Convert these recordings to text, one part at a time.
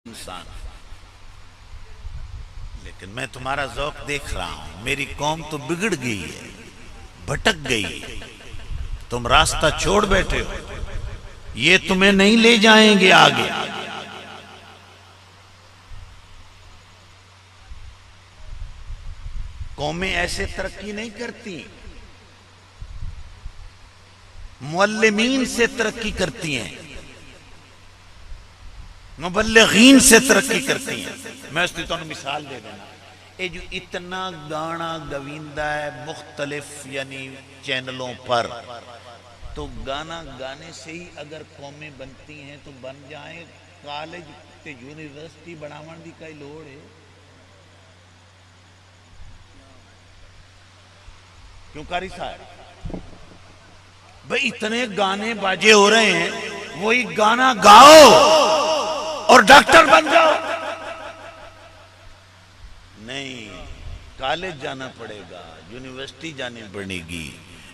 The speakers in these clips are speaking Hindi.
इंसान, लेकिन मैं तुम्हारा ज़ौक देख रहा हूं। मेरी कौम तो बिगड़ गई है, भटक गई है। तुम रास्ता छोड़ बैठे हो, ये तुम्हें नहीं ले जाएंगे आगे। कौमें ऐसे तरक्की नहीं करती, मुअल्लिमीन से तरक्की करती हैं, मुबल्लिगीन से तरक्की करती हैं। मैं उसकी तो मिसाल दे देना, ये जो इतना गाना गविंदा है मुख्तलिफ यानी चैनलों पर, तो गाना गाने से ही अगर कौमें बनती हैं तो बन जाए। कॉलेज ते यूनिवर्सिटी बनावन की कई लोड़ है? क्यों कारी साहब? भाई इतने गाने बाजे हो रहे हैं, वही गाना गाओ और डॉक्टर बन जाओ। नहीं, कॉलेज जाना पड़ेगा, यूनिवर्सिटी जानी पड़ेगी,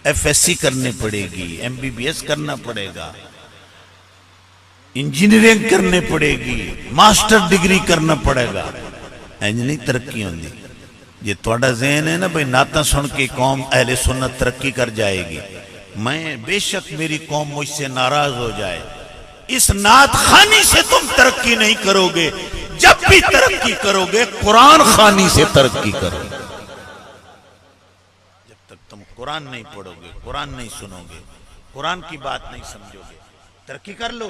एफएससी करनी पड़ेगी, एमबीबीएस करना पड़ेगा, इंजीनियरिंग करनी पड़ेगी, मास्टर डिग्री करना पड़ेगा। इंज नहीं तरक्की होती। ये थोड़ा ज़हन है ना भाई नाता सुन के कौम अहले सुन्नत तरक्की कर जाएगी, मैं बेशक मेरी कौम मुझसे नाराज हो जाए, इस नात खानी से तुम तरक्की नहीं करोगे। जब भी तरक्की करोगे कुरान खानी से तरक्की करोगे। जब तक तुम कुरान नहीं पढ़ोगे, कुरान नहीं सुनोगे, कुरान की बात नहीं समझोगे, तरक्की कर लो।